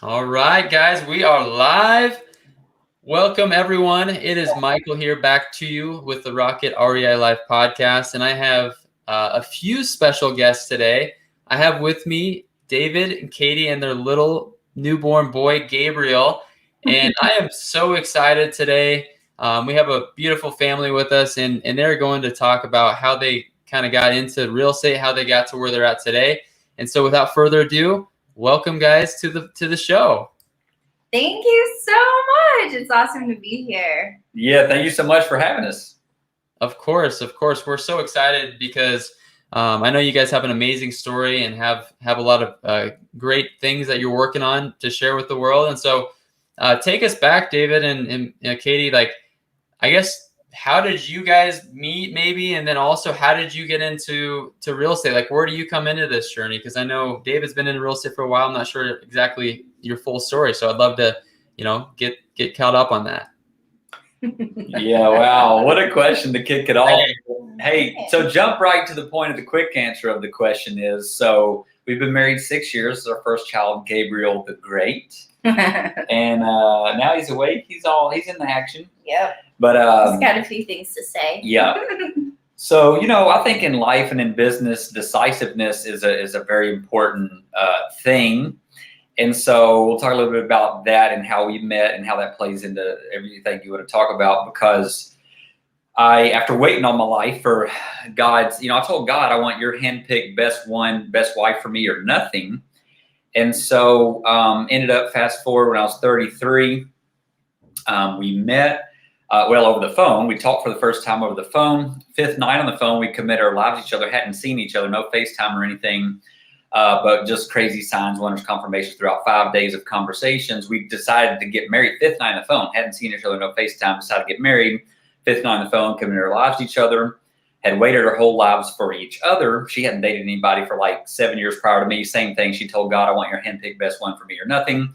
All right, guys, we are live. Welcome, everyone. It is Michael here back to you with the Rocket REI Life podcast, and I have a few special guests today. I have with me David and Katie and their little newborn boy, Gabriel, and I am so excited today. We have a beautiful family with us, and they're going to talk about how they kind of got into real estate, how they got to where they're at today. And so without further ado, welcome, guys, to the show. Thank you so much. It's awesome to be here. Yeah, thank you so much for having us. Of course. We're so excited because I know you guys have an amazing story and have a lot of great things that you're working on to share with the world. And so take us back, David and Katie, like, I guess, how did you guys meet maybe? And then also, how did you get into real estate? Like, where do you come into this journey? Because I know David's been in real estate for a while. I'm not sure exactly your full story. So I'd love to, get caught up on that. Yeah, wow. What a question to kick it off. Hey, so jump right to the point of the quick answer of the question is, so we've been married 6 years. This is our first child, Gabriel the Great. And now he's awake. He's in the action. Yep. But he's got a few things to say. Yeah. So, I think in life and in business, decisiveness is a very important thing. And so we'll talk a little bit about that and how we met and how that plays into everything you want to talk about, because after waiting all my life for God's, I told God, I want your handpicked best wife for me or nothing. And so ended up fast forward when I was 33, we met over the phone. We talked for the first time over the phone. Fifth night on the phone, we committed our lives to each other, hadn't seen each other, no FaceTime or anything. But just crazy signs, wonders, confirmations throughout 5 days of conversations. We decided to get married. Fifth night on the phone, hadn't seen each other, no FaceTime, decided to get married. Fifth night on the phone, committed our lives to each other, had waited our whole lives for each other. She hadn't dated anybody for like 7 years prior to me. Same thing. She told God, I want your handpicked best one for me or nothing.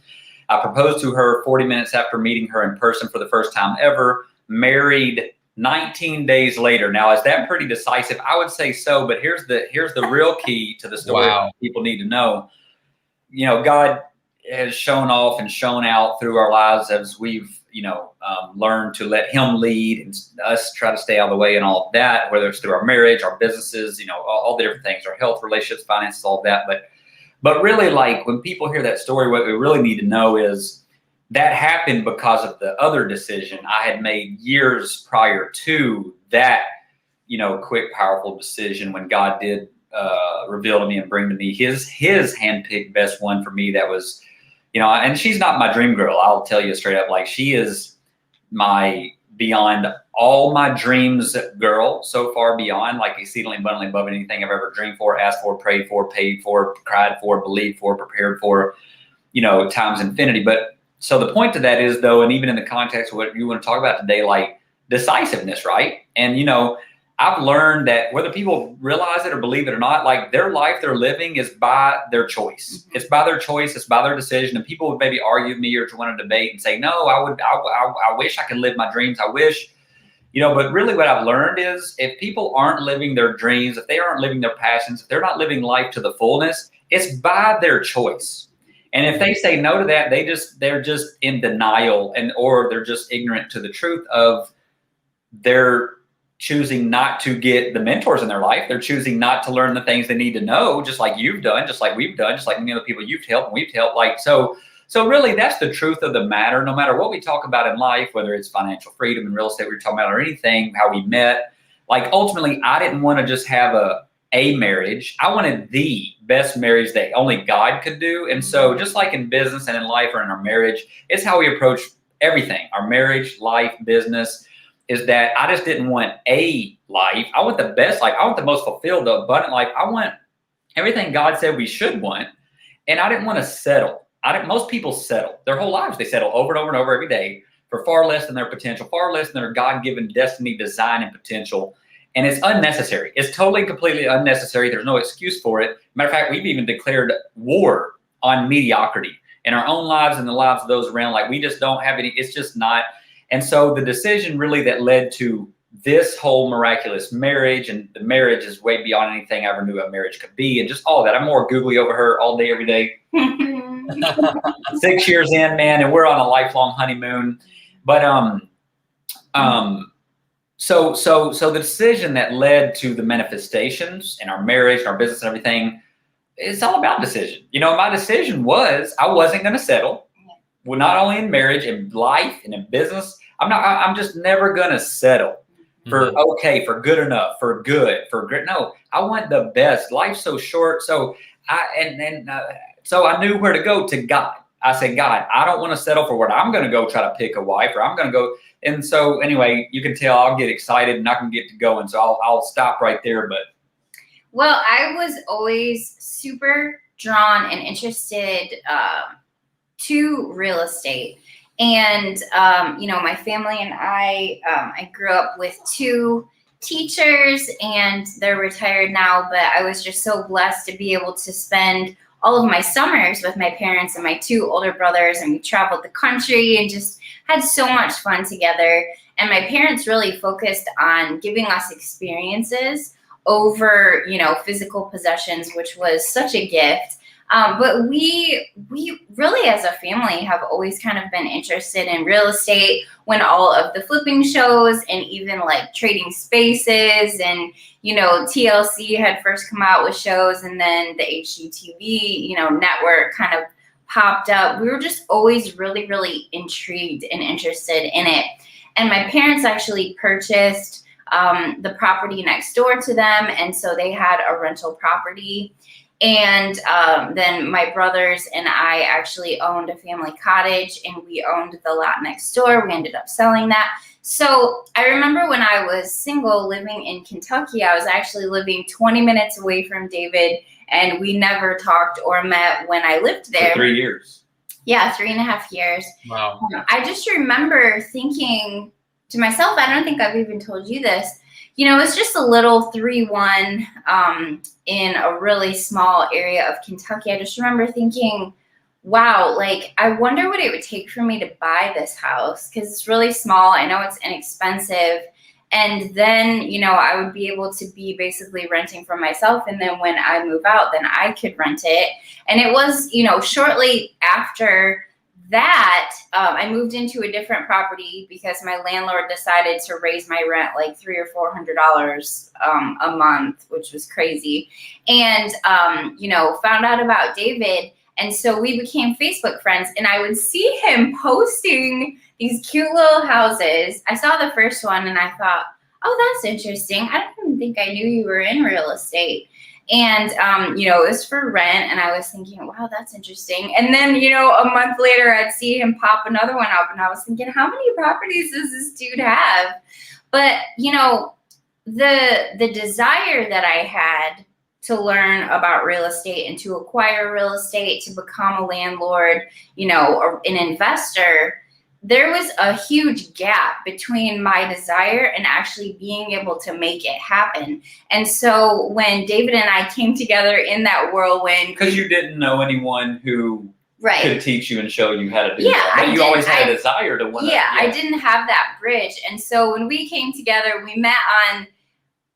I proposed to her 40 minutes after meeting her in person for the first time ever. Married 19 days later. Now, is that pretty decisive? I would say so, but here's the real key to the story. Wow. People need to know. God has shown off and shown out through our lives as we've, learned to let him lead and us try to stay out of the way and all of that, whether it's through our marriage, our businesses, all the different things, our health, relationships, finances, all of that. But really, like, when people hear that story, what we really need to know is that happened because of the other decision I had made years prior to that, quick, powerful decision when God did reveal to me and bring to me his handpicked best one for me. That was, and she's not my dream girl. I'll tell you straight up, like, she is my beyond all my dreams girl, so far beyond, like, exceedingly abundantly above anything I've ever dreamed for, asked for, prayed for, paid for, cried for, believed for, prepared for, times infinity. But so the point to that is, though, and even in the context of what you want to talk about today, like decisiveness, right? And, I've learned that whether people realize it or believe it or not, like, their life they're living is by their choice. Mm-hmm. It's by their choice. It's by their decision. And people would maybe argue with me or want to debate and say, no, I wish I could live my dreams. I wish, but really what I've learned is, if people aren't living their dreams, if they aren't living their passions, if they're not living life to the fullness, it's by their choice. And if they say no to that, they're just in denial, or they're just ignorant to the truth of their choosing not to get the mentors in their life. They're choosing not to learn the things they need to know, just like you've done, just like we've done, just like many other people you've helped and we've helped. Like, so really, that's the truth of the matter. No matter what we talk about in life, whether it's financial freedom and real estate we're talking about, or anything, how we met, like, ultimately, I didn't want to just have a marriage. I wanted the best marriage that only God could do. And so just like in business and in life or in our marriage, it's how we approach everything, our marriage, life, business, is that I just didn't want a life. I want the best life. I want the most fulfilled, the abundant life. I want everything God said we should want. And I didn't want to settle. Most people settle their whole lives. They settle over and over and over every day for far less than their potential, far less than their God-given destiny, design, and potential. And it's unnecessary. It's totally and completely unnecessary. There's no excuse for it. Matter of fact, we've even declared war on mediocrity in our own lives and the lives of those around. Like, we just don't have any. It's just not. And so the decision really that led to this whole miraculous marriage, and the marriage is way beyond anything I ever knew a marriage could be, and just all of that. I'm more googly over her all day, every day. 6 years in, man, and we're on a lifelong honeymoon. But so the decision that led to the manifestations in our marriage, our business, and everything, it's all about decision. My decision was I wasn't going to settle. Well, not only in marriage, in life, and in business. I'm just never going to settle for okay, for good enough, for good, for great. No, I want the best. Life's so short. So so I knew where to go, to God. I said, God, I don't want to settle for what I'm going to go try to pick a wife, or I'm going to go. And so anyway, you can tell I'll get excited and I can get to going. So I'll stop right there. But well, I was always super drawn and interested to real estate. And, my family and I grew up with 2 teachers, and they're retired now, but I was just so blessed to be able to spend all of my summers with my parents and my 2 older brothers, and we traveled the country and just had so much fun together. And my parents really focused on giving us experiences over, physical possessions, which was such a gift. But we really, as a family, have always kind of been interested in real estate. When all of the flipping shows and even like Trading Spaces and, TLC had first come out with shows, and then the HGTV, network kind of popped up. We were just always really, really intrigued and interested in it. And my parents actually purchased the property next door to them. And so they had a rental property. And then my brothers and I actually owned a family cottage, and we owned the lot next door. We ended up selling that. So I remember when I was single living in Kentucky, I was actually living 20 minutes away from David, and we never talked or met when I lived there. For 3 years. Yeah, 3.5 years. Wow. I just remember thinking to myself, I don't think I've even told you this, it's just a little 3-1 in a really small area of Kentucky. I just remember thinking, wow, like, I wonder what it would take for me to buy this house, because it's really small. I know it's inexpensive. And then, I would be able to be basically renting for myself. And then when I move out, then I could rent it. And it was, shortly after that, I moved into a different property because my landlord decided to raise my rent like $300 or $400 a month, which was crazy. And, found out about David. And so we became Facebook friends, and I would see him posting these cute little houses. I saw the first one and I thought, oh, that's interesting. I don't even think I knew you were in real estate. And, it was for rent, and I was thinking, wow, that's interesting. And then, a month later, I'd see him pop another one up, and I was thinking, how many properties does this dude have? But, the desire that I had to learn about real estate and to acquire real estate, to become a landlord, or an investor, there was a huge gap between my desire and actually being able to make it happen. And so when David and I came together in that whirlwind, because you didn't know anyone who could teach you and show you how to do that. But you always had a desire to want to. Yeah, I didn't have that bridge. And so when we came together, we met on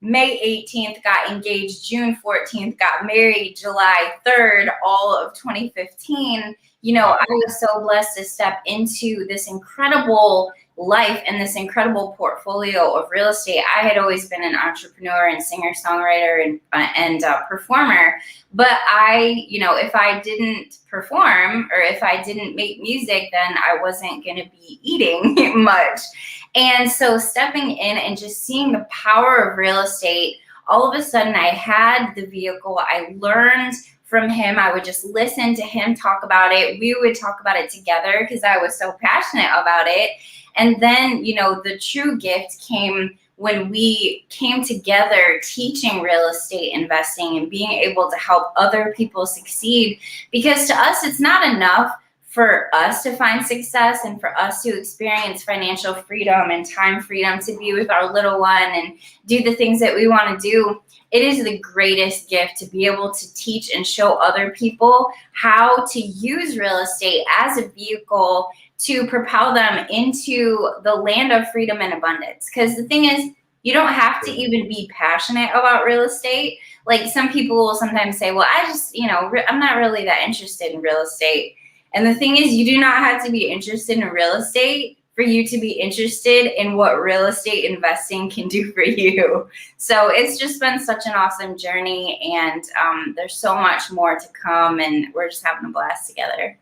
May 18th, got engaged June 14th, got married July 3rd, all of 2015. I was so blessed to step into this incredible life and this incredible portfolio of real estate. I had always been an entrepreneur and singer-songwriter and performer, but if I didn't perform or if I didn't make music, then I wasn't going to be eating much. And so stepping in and just seeing the power of real estate, all of a sudden I had the vehicle. I learned from him. I would just listen to him talk about it. We would talk about it together because I was so passionate about it. And then, the true gift came when we came together teaching real estate investing and being able to help other people succeed. Because to us, it's not enough for us to find success and for us to experience financial freedom and time freedom to be with our little one and do the things that we want to do. It is the greatest gift to be able to teach and show other people how to use real estate as a vehicle to propel them into the land of freedom and abundance. Because the thing is, You don't have to even be passionate about real estate. Like some people will sometimes say, well, I just, I'm not really that interested in real estate. And the thing is, you do not have to be interested in real estate for you to be interested in what real estate investing can do for you. So it's just been such an awesome journey, and there's so much more to come, and we're just having a blast together.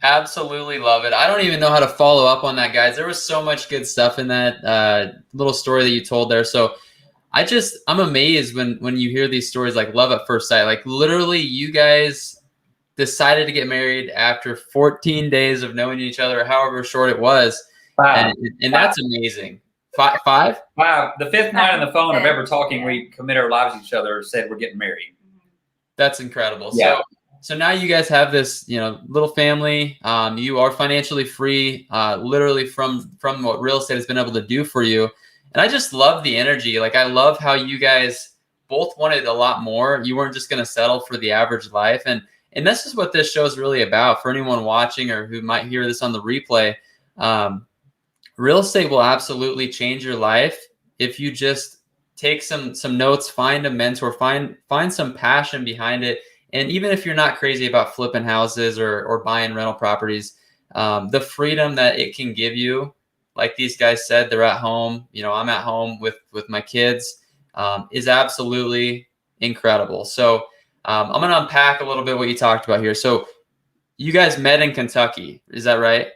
Absolutely love it. I don't even know how to follow up on that, guys. There was so much good stuff in that little story that you told there. So I'm amazed when you hear these stories like love at first sight. Like literally you guys decided to get married after 14 days of knowing each other, however short it was. Five. And that's amazing. Five? Wow. The fifth night on the phone of ever talking, we committed our lives to each other, said we're getting married. That's incredible. Yeah. So now you guys have this, little family. You are financially free, literally from what real estate has been able to do for you. And I just love the energy. Like I love how you guys both wanted a lot more. You weren't just going to settle for the average life. And this is what this show is really about for anyone watching or who might hear this on the replay. Real estate will absolutely change your life if you just take some notes, find a mentor, find some passion behind it. And even if you're not crazy about flipping houses or buying rental properties, the freedom that it can give you, like these guys said, they're at home. I'm at home with my kids, is absolutely incredible. So I'm going to unpack a little bit what you talked about here. So you guys met in Kentucky. Is that right?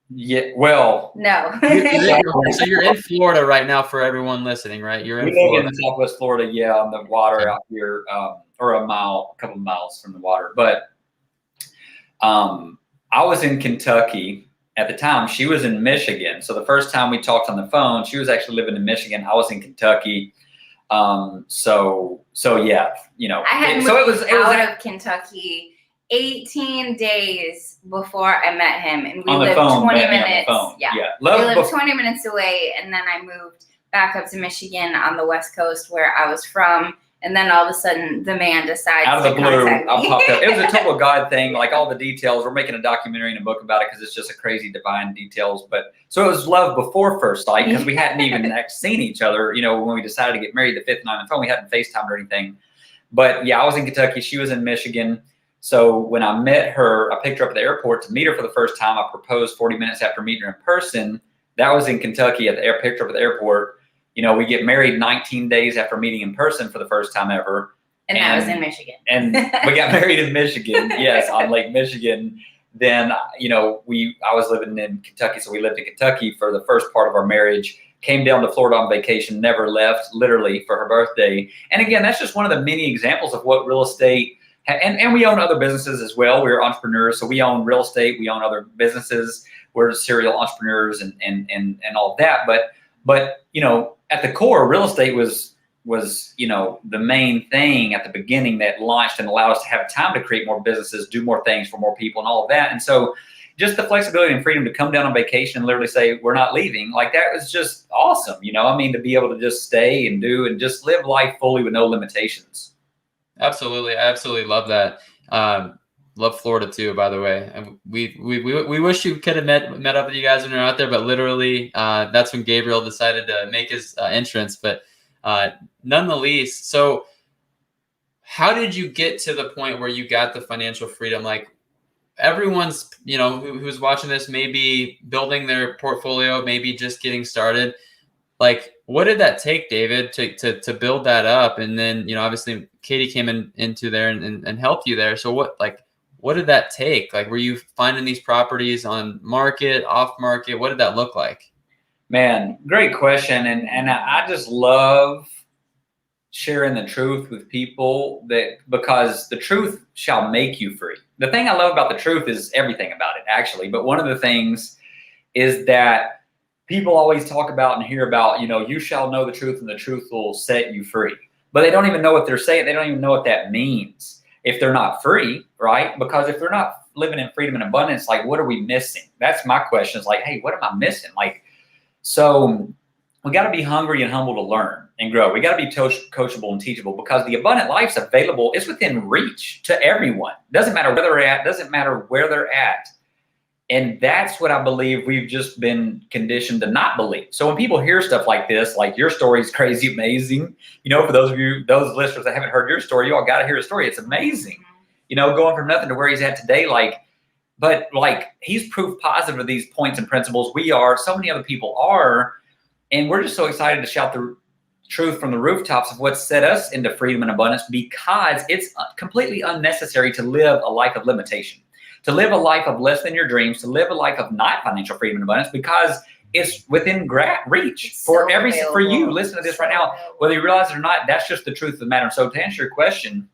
Yeah. Well, no. So you're in Florida right now for everyone listening, right? You're in we live Florida. in Southwest Florida. Yeah, on the water out here, or a couple of miles from the water. But I was in Kentucky at the time. She was in Michigan. So the first time we talked on the phone, she was actually living in Michigan. I was in Kentucky. So yeah, I had moved out of Kentucky 18 days before I met him, and we lived 20 minutes. Yeah. We lived 20 minutes away, and then I moved back up to Michigan on the West Coast where I was from. And then all of a sudden, the man decides out of the blue, I popped up. It was a total God thing, like all the details. We're making a documentary and a book about it because it's just a crazy divine details. But so it was love before first sight because we hadn't even seen each other. When we decided to get married, the fifth night on the phone, we hadn't FaceTimed or anything. But yeah, I was in Kentucky. She was in Michigan. So when I met her, I picked her up at the airport to meet her for the first time. I proposed 40 minutes after meeting her in person. That was in Kentucky picked her up at the airport. We get married 19 days after meeting in person for the first time ever. And that was in Michigan. And we got married in Michigan, yes, on Lake Michigan. Then, I was living in Kentucky, so we lived in Kentucky for the first part of our marriage, came down to Florida on vacation, never left, literally, for her birthday. And again, that's just one of the many examples of what real estate, and we own other businesses as well. We're entrepreneurs, so we own real estate, we own other businesses. We're serial entrepreneurs and all of that. But at the core, real estate was the main thing at the beginning that launched and allowed us to have time to create more businesses, do more things for more people and all of that. And so just the flexibility and freedom to come down on vacation and literally say, we're not leaving, like that was just awesome. To be able to just stay and do and just live life fully with no limitations. Absolutely. I absolutely love that. Love Florida too, by the way. And we wish you could have met up with you guys when you're out there, but literally that's when Gabriel decided to make his entrance. But none the least. So how did you get to the point where you got the financial freedom? Like everyone's, who's watching this, maybe building their portfolio, maybe just getting started. Like, what did that take, David, to build that up? And then, obviously Katie came into there and helped you there. So what did that take? Like, were you finding these properties on market, off market? What did that look like? Man, great question. And I just love sharing the truth with people because the truth shall make you free. The thing I love about the truth is everything about it, actually. But one of the things is that people always talk about and hear about, you shall know the truth and the truth will set you free. But they don't even know what they're saying. They don't even know what that means if they're not free, right? Because if they're not living in freedom and abundance, like, what are we missing? That's my question. Is like, hey, what am I missing? So we got to be hungry and humble to learn and grow. We got to be coachable and teachable because the abundant life's available. It's within reach to everyone. Doesn't matter where they're at. Doesn't matter where they're at. And that's what I believe we've just been conditioned to not believe. So when people hear stuff like this, like your story is crazy, amazing, for those of you, those listeners that haven't heard your story, you all got to hear his story. It's amazing, going from nothing to where he's at today. But he's proof positive of these points and principles. We are, so many other people are, and we're just so excited to shout the truth from the rooftops of what set us into freedom and abundance, because it's completely unnecessary to live a life of limitation, to live a life of less than your dreams, to live a life of not financial freedom and abundance, because it's within reach for you. Listen to this right now, whether you realize it or not. That's just the truth of the matter. So to answer your question,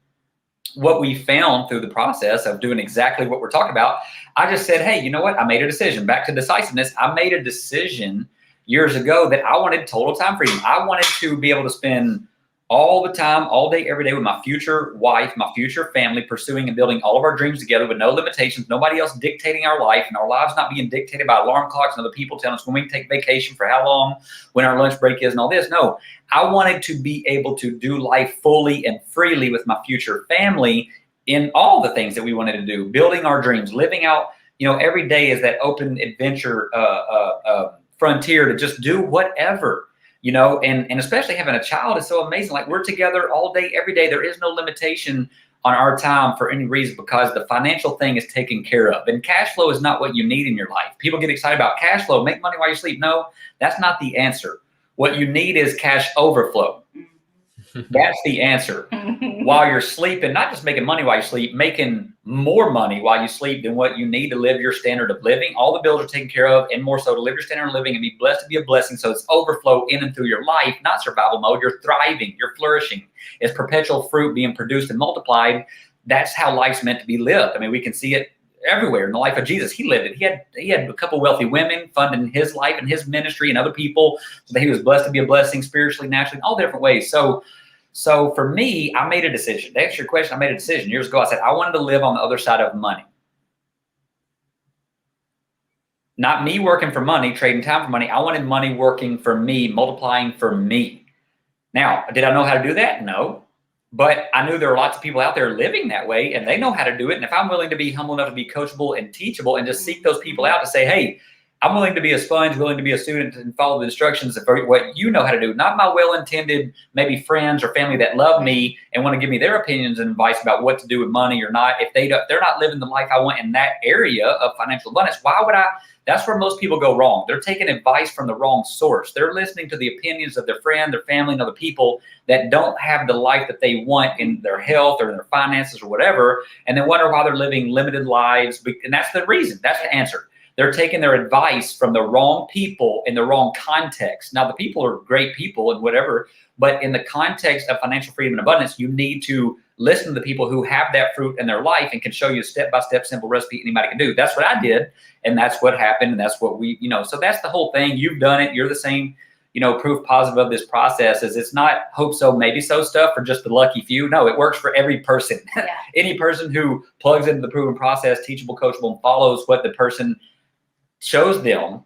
what we found through the process of doing exactly what we're talking about, I just said, hey, you know what? I made a decision. Back to decisiveness. I made a decision years ago that I wanted total time freedom. I wanted to be able to spend all the time, all day, every day with my future wife, my future family, pursuing and building all of our dreams together with no limitations, nobody else dictating our life, and our lives not being dictated by alarm clocks and other people telling us when we can take vacation, for how long, when our lunch break is, and all this. No, I wanted to be able to do life fully and freely with my future family in all the things that we wanted to do, building our dreams, living out, every day is that open adventure frontier to just do whatever. And especially having a child is so amazing. Like, we're together all day, every day. There is no limitation on our time for any reason, because the financial thing is taken care of. And cash flow is not what you need in your life. People get excited about cash flow, make money while you sleep. No, that's not the answer. What you need is cash overflow. That's the answer. While you're sleeping, not just making money while you sleep, making more money while you sleep than what you need to live your standard of living. All the bills are taken care of, and more so to live your standard of living and be blessed to be a blessing. So it's overflow in and through your life, not survival mode. You're thriving, you're flourishing. It's perpetual fruit being produced and multiplied. That's how life's meant to be lived. I mean, we can see it everywhere in the life of Jesus. He lived it. He had a couple wealthy women funding his life and his ministry and other people, so that he was blessed to be a blessing spiritually, naturally, in all different ways. So for me, I made a decision. To answer your question, I made a decision years ago. I said I wanted to live on the other side of money. Not me working for money, trading time for money. I wanted money working for me, multiplying for me. Now, did I know how to do that? No. But I knew there were lots of people out there living that way, and they know how to do it. And if I'm willing to be humble enough to be coachable and teachable and just seek those people out to say, hey, I'm willing to be a sponge, willing to be a student and follow the instructions of what you know how to do, not my well-intended maybe friends or family that love me and want to give me their opinions and advice about what to do with money or not. If they're not living the life I want in that area of financial abundance, why would I? That's where most people go wrong. They're taking advice from the wrong source. They're listening to the opinions of their friend, their family, and other people that don't have the life that they want in their health or in their finances or whatever, and they wonder why they're living limited lives. And that's the reason. That's the answer. They're taking their advice from the wrong people in the wrong context. Now, the people are great people and whatever, but in the context of financial freedom and abundance, you need to listen to the people who have that fruit in their life and can show you a step-by-step simple recipe anybody can do. That's what I did, and that's what happened, and that's what we, so that's the whole thing. You've done it. You're the same, proof positive of this process. Is it's not hope so, maybe so stuff for just the lucky few. No, it works for every person. Yeah. Any person who plugs into the proven process, teachable, coachable, and follows what the person shows them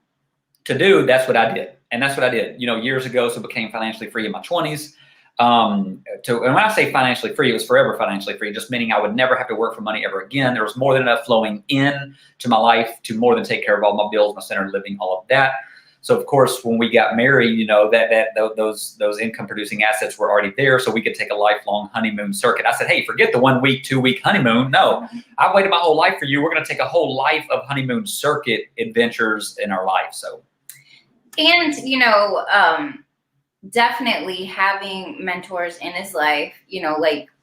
to do, that's what I did. And that's what I did, years ago. So became financially free in my 20s. And when I say financially free, it was forever financially free, just meaning I would never have to work for money ever again. There was more than enough flowing in to my life to more than take care of all my bills, my standard of living, all of that. So of course, when we got married, those income producing assets were already there, so we could take a lifelong honeymoon circuit. I said, hey, forget the 1 week, 2 week honeymoon. No, I waited my whole life for you. We're going to take a whole life of honeymoon circuit adventures in our life. So, and definitely having mentors in his life,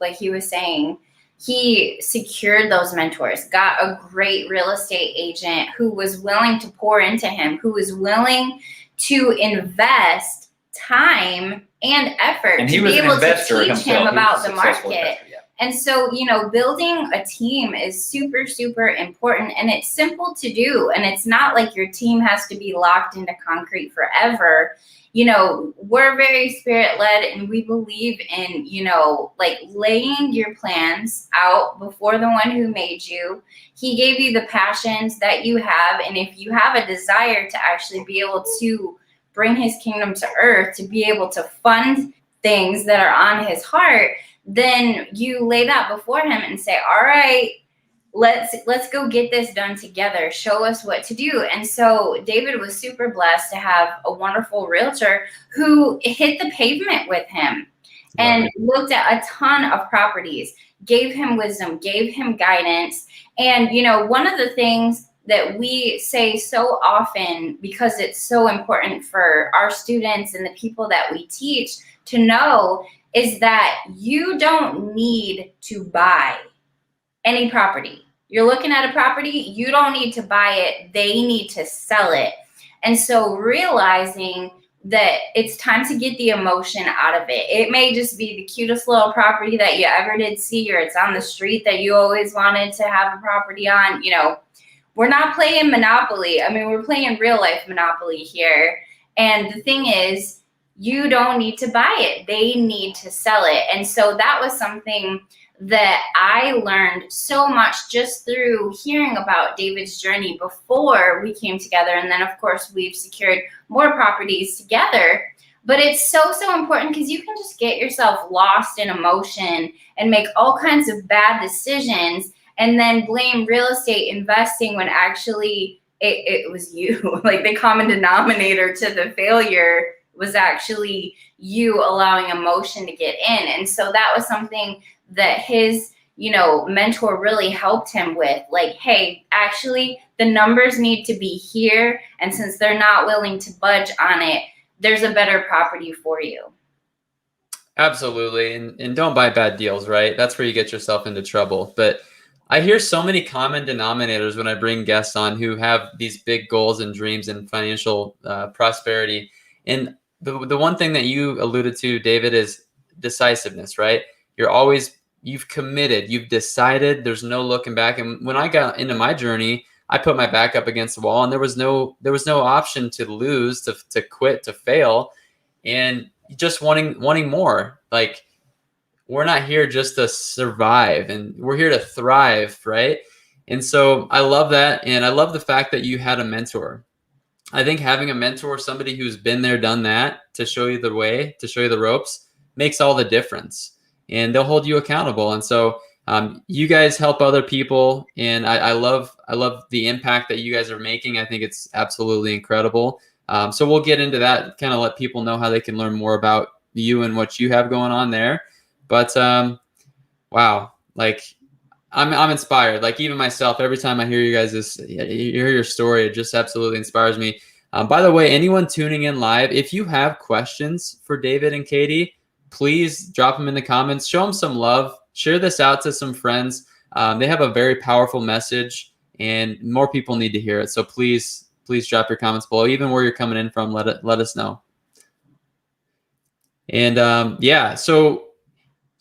like he was saying, he secured those mentors, got a great real estate agent who was willing to pour into him, who was willing to invest time and effort to be able to teach him about the market. And so, building a team is super, super important, and it's simple to do. And it's not like your team has to be locked into concrete forever. We're very spirit-led, and we believe in, laying your plans out before the one who made you. He gave you the passions that you have. And if you have a desire to actually be able to bring his kingdom to earth, to be able to fund things that are on his heart, then you lay that before him and say, all right, let's go get this done together. Show us what to do. And so David was super blessed to have a wonderful realtor who hit the pavement with him and looked at a ton of properties, gave him wisdom, gave him guidance. And, one of the things that we say so often, because it's so important for our students and the people that we teach to know, is that you don't need to buy any property. You're looking at a property, you don't need to buy it, they need to sell it. And so realizing that it's time to get the emotion out of it. It may just be the cutest little property that you ever did see, or it's on the street that you always wanted to have a property on. We're not playing Monopoly. I mean, we're playing real life Monopoly here. And the thing is, you don't need to buy it. They need to sell it. And so that was something that I learned so much just through hearing about David's journey before we came together. And then, of course, we've secured more properties together. But it's so, so important, because you can just get yourself lost in emotion and make all kinds of bad decisions and then blame real estate investing when actually it was you. Like, the common denominator to the failure was actually you allowing emotion to get in. And so that was something that his, mentor really helped him with. Like, hey, actually, the numbers need to be here. And since they're not willing to budge on it, there's a better property for you. Absolutely. And don't buy bad deals, right? That's where you get yourself into trouble. But I hear so many common denominators when I bring guests on who have these big goals and dreams and financial prosperity. And the one thing that you alluded to, David, is decisiveness, right? You've committed, you've decided, there's no looking back. And when I got into my journey, I put my back up against the wall, and there was no option to lose, to quit, to fail, and just wanting more. Like, we're not here just to survive, and we're here to thrive, right? And so I love that. And I love the fact that you had a mentor. I think having a mentor, somebody who's been there, done that, to show you the way, to show you the ropes, makes all the difference. And they'll hold you accountable. And so you guys help other people. And I love the impact that you guys are making. I think it's absolutely incredible. So we'll get into that, kind of let people know how they can learn more about you and what you have going on there. But wow, like I'm inspired. Like, even myself, every time I hear you guys, hear your story, it just absolutely inspires me. By the way, anyone tuning in live, if you have questions for David and Katie, please drop them in the comments. Show them some love. Share this out to some friends. They have a very powerful message, and more people need to hear it. So please drop your comments below. Even where you're coming in from, let us know. And yeah, so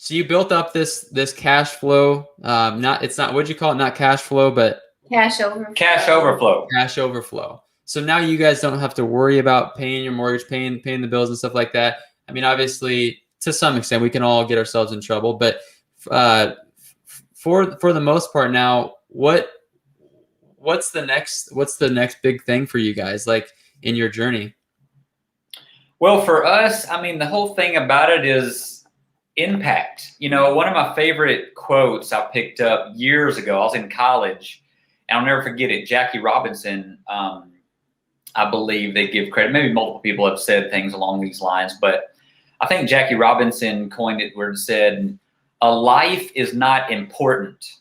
you built up this cash flow. What'd you call it? Not cash flow, but cash overflow. Cash overflow. So now you guys don't have to worry about paying your mortgage, paying the bills and stuff like that. I mean, obviously, to some extent, we can all get ourselves in trouble, but for the most part now, what's the next big thing for you guys, like, in your journey? Well, for us, I mean, the whole thing about it is impact. One of my favorite quotes I picked up years ago, I was in college, and I'll never forget it. Jackie Robinson, I believe they give credit. Maybe multiple people have said things along these lines, but I think Jackie Robinson coined it where it said, a life is not important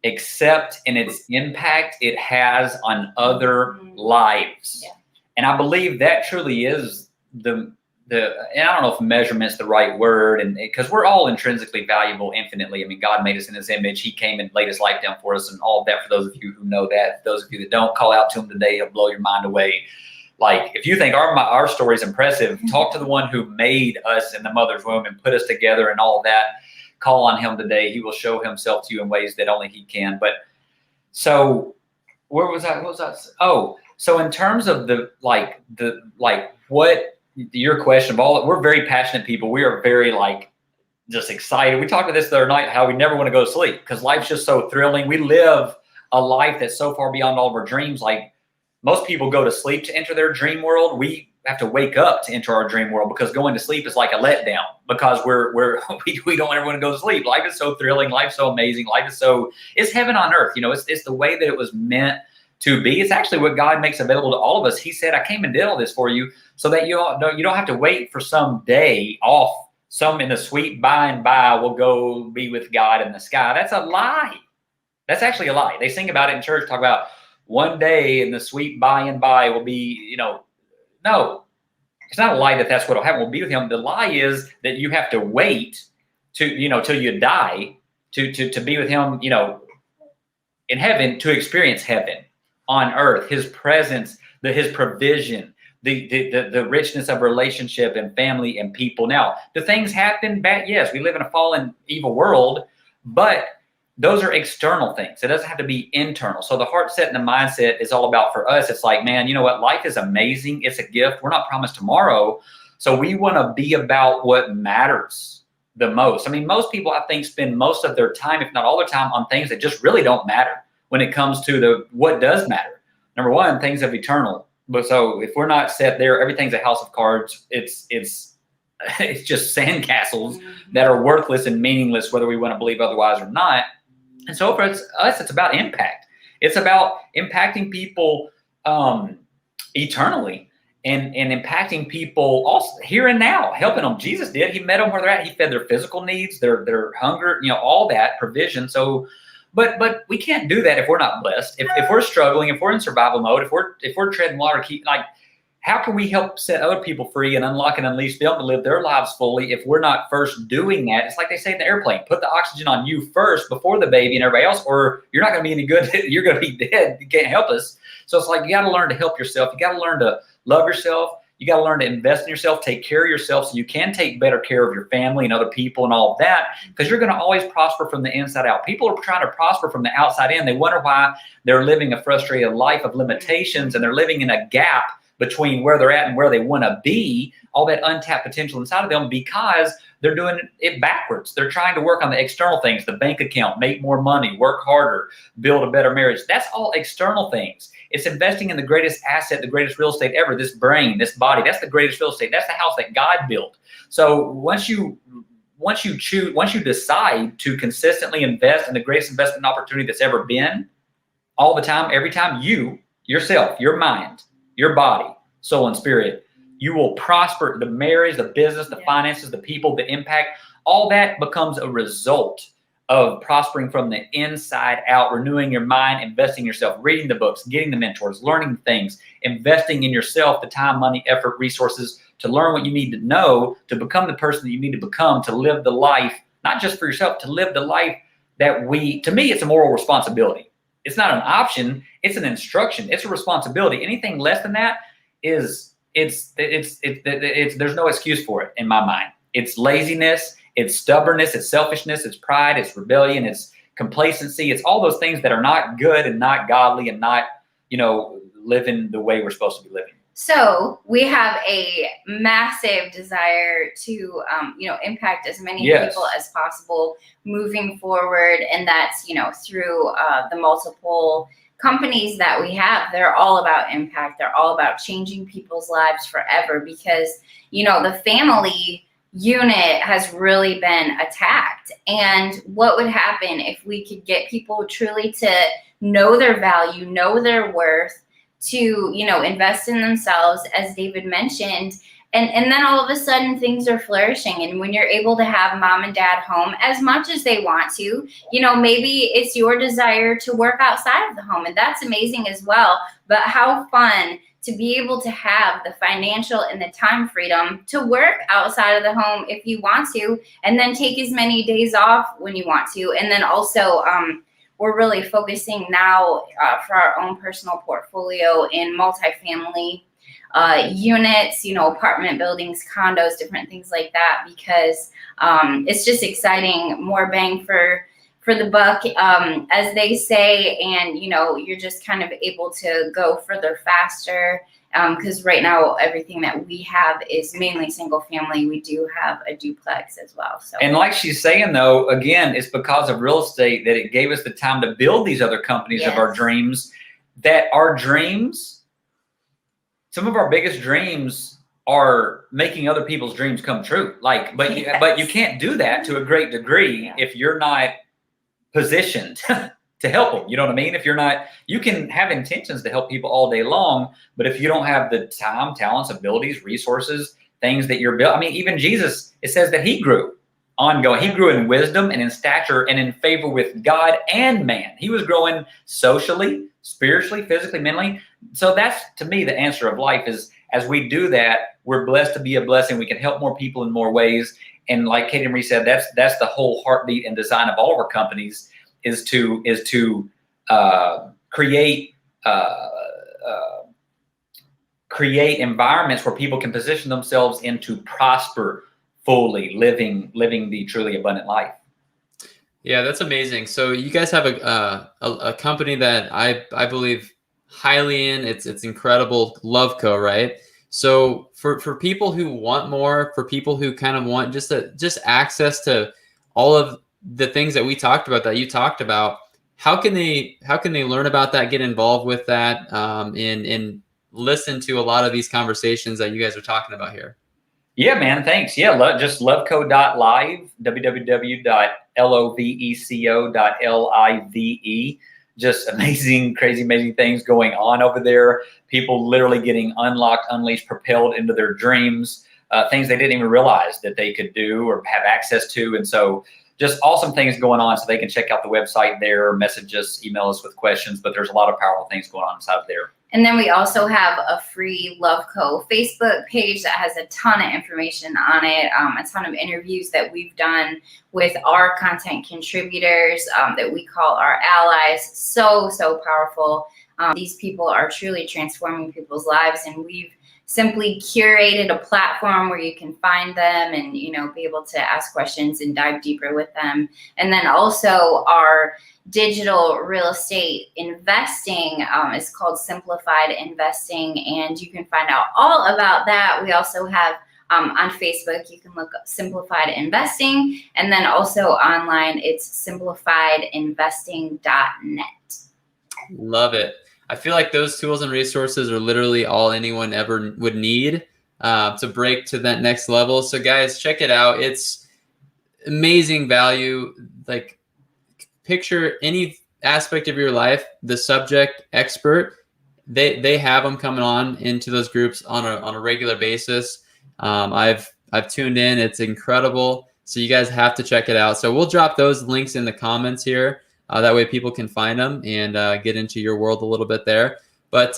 except in its impact it has on other lives. Yeah. And I believe that truly is and I don't know if measurement's the right word, and because we're all intrinsically valuable infinitely. I mean, God made us in his image. He came and laid his life down for us, and all of that. For those of you who know that, for those of you that don't, call out to him today. He'll blow your mind away. Like, if you think our story is impressive, talk to the one who made us in the mother's womb and put us together and all of that. Call on him today. He will show himself to you in ways that only he can. But so where was I? What was I? Oh, so in terms of what your question of all, we're very passionate people. We are very just excited. We talked about this the other night, how we never want to go to sleep because life's just so thrilling. We live a life that's so far beyond all of our dreams. Like, most people go to sleep to enter their dream world. We have to wake up to enter our dream world, because going to sleep is like a letdown, because we don't ever want to go to sleep. Life is so thrilling. Life's so amazing. It's heaven on earth. It's the way that it was meant to be. It's actually what God makes available to all of us. He said, I came and did all this for you so that you don't have to wait for some day off. Some in the sweet by and by will go be with God in the sky. That's a lie. That's actually a lie. They sing about it in church, talk about one day in the sweet by and by will be, no, it's not a lie that that's what will happen. We'll be with him. The lie is that you have to wait to, till you die to be with him, in heaven, to experience heaven on earth, his presence, his provision, the richness of relationship and family and people. Now, do things happen bad? Yes, we live in a fallen, evil world, but those are external things. It doesn't have to be internal. So the heart set and the mindset is all about, for us, it's like, man, you know what? Life is amazing. It's a gift. We're not promised tomorrow. So we want to be about what matters the most. I mean, most people, I think, spend most of their time, if not all their time, on things that just really don't matter when it comes to what does matter. Number one, things of eternal. But so if we're not set there, everything's a house of cards. It's just sandcastles that are worthless and meaningless, whether we want to believe otherwise or not. And so for us, it's about impact. It's about impacting people eternally and impacting people also here and now, helping them. Jesus did. He met them where they're at. He fed their physical needs, their hunger, all that provision. So, but we can't do that if we're not blessed. If we're struggling, if we're in survival mode, if we're treading water, how can we help set other people free and unlock and unleash them to live their lives fully if we're not first doing that? It's like they say in the airplane, put the oxygen on you first before the baby and everybody else, or you're not going to be any good. You're going to be dead. You can't help us. So it's like, you got to learn to help yourself. You got to learn to love yourself. You got to learn to invest in yourself, take care of yourself so you can take better care of your family and other people and all of that, because you're going to always prosper from the inside out. People are trying to prosper from the outside in. They wonder why they're living a frustrated life of limitations, and they're living in a gap between where they're at and where they want to be, all that untapped potential inside of them, because they're doing it backwards. They're trying to work on the external things, the bank account, make more money, work harder, build a better marriage. That's all external things. It's investing in the greatest asset, the greatest real estate ever, this brain, this body. That's the greatest real estate. That's the house that God built. So once you decide to consistently invest in the greatest investment opportunity that's ever been, all the time, every time, yourself, your mind, your body, soul, and spirit, you will prosper. The marriage, the business, the finances, the people, the impact, all that becomes a result of prospering from the inside out, renewing your mind, investing in yourself, reading the books, getting the mentors, learning things, investing in yourself, the time, money, effort, resources to learn what you need to know, to become the person that you need to become, to live the life, not just for yourself, to live the life that to me, it's a moral responsibility. It's not an option. It's an instruction. It's a responsibility. Anything less than that there's no excuse for it in my mind. It's laziness, it's stubbornness, it's selfishness, it's pride, it's rebellion, it's complacency. It's all those things that are not good and not godly and not, living the way we're supposed to be living. So we have a massive desire to, impact as many people as possible moving forward. And that's, through the multiple companies that we have. They're all about impact. They're all about changing people's lives forever, because, the family unit has really been attacked. And what would happen if we could get people truly to know their value, know their worth, to, invest in themselves, as David mentioned, and then all of a sudden things are flourishing. And when you're able to have mom and dad home as much as they want to, maybe it's your desire to work outside of the home, and that's amazing as well. But how fun to be able to have the financial and the time freedom to work outside of the home if you want to, and then take as many days off when you want to. And then also, we're really focusing now for our own personal portfolio in multifamily units, apartment buildings, condos, different things like that, because it's just exciting, more bang for the buck, as they say, and you're just kind of able to go further faster, because right now everything that we have is mainly single family. We do have a duplex as well. So, and like she's saying, though, again, it's because of real estate that it gave us the time to build these other companies of our dreams, that our dreams some of our biggest dreams are making other people's dreams come true. Like, but you can't do that to a great degree if you're not positioned to help them. You know what I mean? If you're not, you can have intentions to help people all day long, but if you don't have the time, talents, abilities, resources, things that you're built. I mean, even Jesus, it says that he grew ongoing. He grew in wisdom and in stature and in favor with God and man. He was growing socially, spiritually, physically, mentally. So that's, to me, the answer of life is, as we do that, we're blessed to be a blessing. We can help more people in more ways. And like Katie Marie said, that's the whole heartbeat and design of all of our companies is to create environments where people can position themselves into prosper fully, living the truly abundant life. Yeah, that's amazing. So you guys have a company that I believe highly in. It's incredible, Loveco, right? So for people who want more, for people who kind of want just access to all of the things that we talked about, that you talked about, how can they learn about that, get involved with that, and listen to a lot of these conversations that you guys are talking about here? Yeah, man, thanks. Yeah, just loveco.live, www.loveco.live. Just amazing, crazy, amazing things going on over there. People literally getting unlocked, unleashed, propelled into their dreams, things they didn't even realize that they could do or have access to. And so just awesome things going on. So they can check out the website there, message us, email us with questions, but there's a lot of powerful things going on inside of there. And then we also have a free Loveco Facebook page that has a ton of information on it, a ton of interviews that we've done with our content contributors that we call our allies. So powerful. These people are truly transforming people's lives, and we've simply curated a platform where you can find them and, you know, be able to ask questions and dive deeper with them. And then also our digital real estate investing is called Simplified Investing, and you can find out all about that. We also have on Facebook, you can look up Simplified Investing, and then also online, it's simplifiedinvesting.net. Love it. I feel like those tools and resources are literally all anyone ever would need to break to that next level. So guys, check it out. It's amazing value. Like, picture any aspect of your life, the subject expert, they have them coming on into those groups on a regular basis. I've tuned in. It's incredible. So you guys have to check it out. So we'll drop those links in the comments here. That way people can find them and get into your world a little bit there. But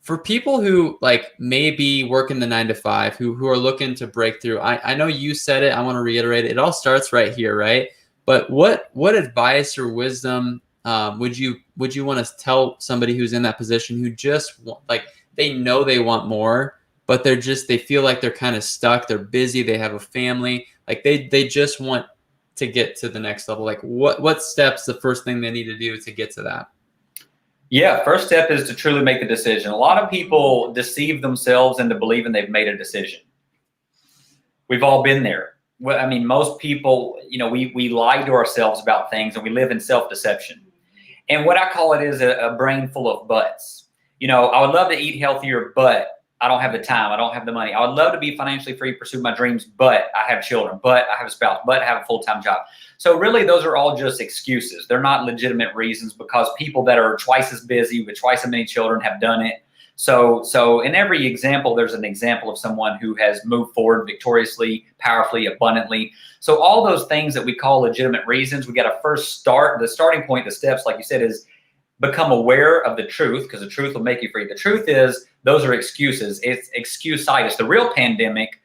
for people who like maybe working the 9-to-5, who are looking to break through, I know you said it, I want to reiterate it. It all starts right here, right? But what advice or wisdom would you want to tell somebody who's in that position who just like, they know they want more, but they feel like they're kind of stuck. They're busy. They have a family. Like they just want to get to the next level. Like what steps, the first thing they need to do to get to that? Yeah, first step is to truly make the decision. A lot of people deceive themselves into believing they've made a decision. We've all been there. Well, I mean, most people, you know, we lie to ourselves about things, and we live in self-deception. And what I call it is a brain full of buts. You know, I would love to eat healthier, but I don't have the time. I don't have the money. I would love to be financially free, pursue my dreams, but I have children, but I have a spouse, but I have a full-time job. So really, those are all just excuses. They're not legitimate reasons, because people that are twice as busy with twice as many children have done it. So in every example, there's an example of someone who has moved forward victoriously, powerfully, abundantly. So all those things that we call legitimate reasons, we got to first start. The starting point, the steps, like you said, is become aware of the truth, because the truth will make you free. The truth is, those are excuses. It's excuse-itis. The real pandemic,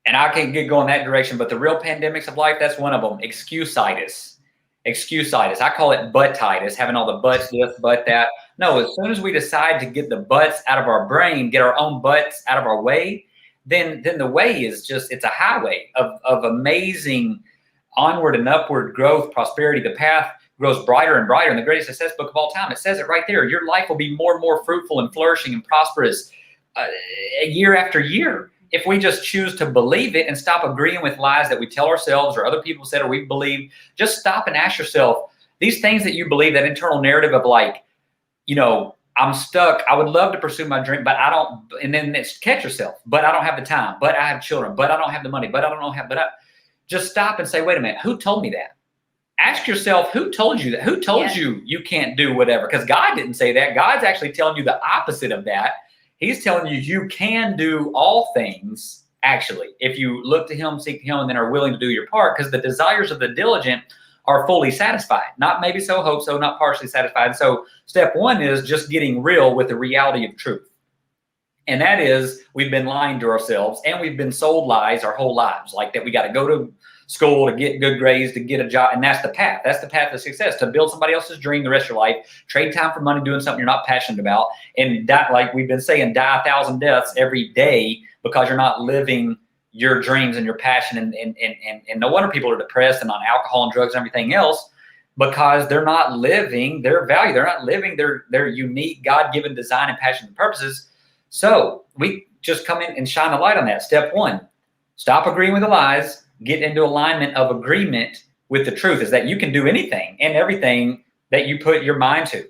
and I can't get going that direction, but the real pandemics of life, that's one of them. Excuse-itis. Excuse-itis. I call it butt-itis, having all the butts this, butt that. No, as soon as we decide to get the butts out of our brain, get our own butts out of our way, then the way is just, it's a highway of amazing onward and upward growth, prosperity. The path grows brighter and brighter. In the greatest success book of all time, it says it right there. Your life will be more and more fruitful and flourishing and prosperous year after year, if we just choose to believe it and stop agreeing with lies that we tell ourselves or other people said or we believe. Just stop and ask yourself, these things that you believe, that internal narrative of like, you know, I'm stuck. I would love to pursue my dream, but I don't. And then it's catch yourself. But I don't have the time. But I have children. But I don't have the money. But I don't know how. Just stop and say, wait a minute. Who told me that? Ask yourself, who told you that? Who told you you can't do whatever? Because God didn't say that. God's actually telling you the opposite of that. He's telling you you can do all things, actually, if you look to him, seek him, and then are willing to do your part. Because the desires of the diligent are fully satisfied. Not maybe so, hope so, not partially satisfied. So step one is just getting real with the reality of truth. And that is, we've been lying to ourselves and we've been sold lies our whole lives. Like that we got to go to school to get good grades, to get a job. And that's the path. That's the path of success, to build somebody else's dream the rest of your life, trade time for money doing something you're not passionate about. And die, like we've been saying, die 1,000 deaths every day because you're not living your dreams and your passion. And no wonder people are depressed and on alcohol and drugs and everything else, because they're not living their value. They're not living their unique God-given design and passion and purposes. So we just come in and shine the light on that. Step one, stop agreeing with the lies. Get into alignment of agreement with the truth, is that you can do anything and everything that you put your mind to.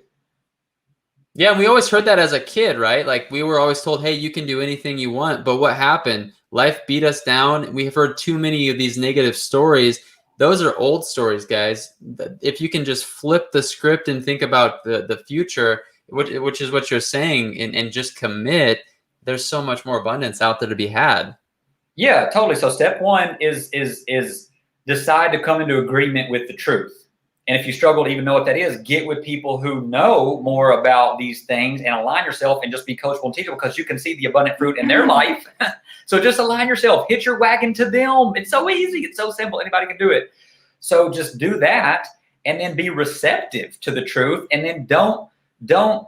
Yeah, we always heard that as a kid, right? Like we were always told, hey, you can do anything you want. But what happened? Life beat us down. We have heard too many of these negative stories. Those are old stories, guys. If you can just flip the script and think about the future, which is what you're saying, and just commit, there's so much more abundance out there to be had. Yeah, totally. So step one is decide to come into agreement with the truth. And if you struggle to even know what that is, get with people who know more about these things and align yourself and just be coachable and teachable, because you can see the abundant fruit in their life. So just align yourself, hitch your wagon to them. It's so easy. It's so simple. Anybody can do it. So just do that and then be receptive to the truth. And then don't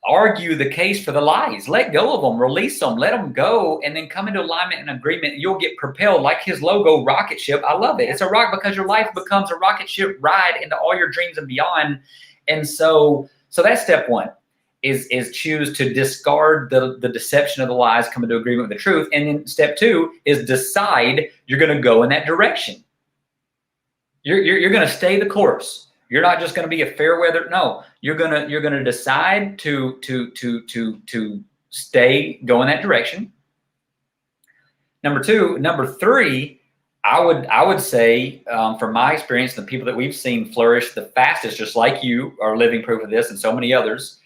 argue the case for the lies. Let go of them, release them, let them go, and then come into alignment and agreement. You'll get propelled, like his logo, rocket ship. I love it. It's a rock, because your life becomes a rocket ship ride into all your dreams and beyond. And so that's step one, is choose to discard the deception of the lies, come into agreement with the truth. And then step two is decide you're going to go in that direction. You're going to stay the course. You're not just going to be a fair weather. No, you're gonna decide to stay, go in that direction. Number three, I would say, from my experience, the people that we've seen flourish the fastest, just like you are living proof of this, and so many others,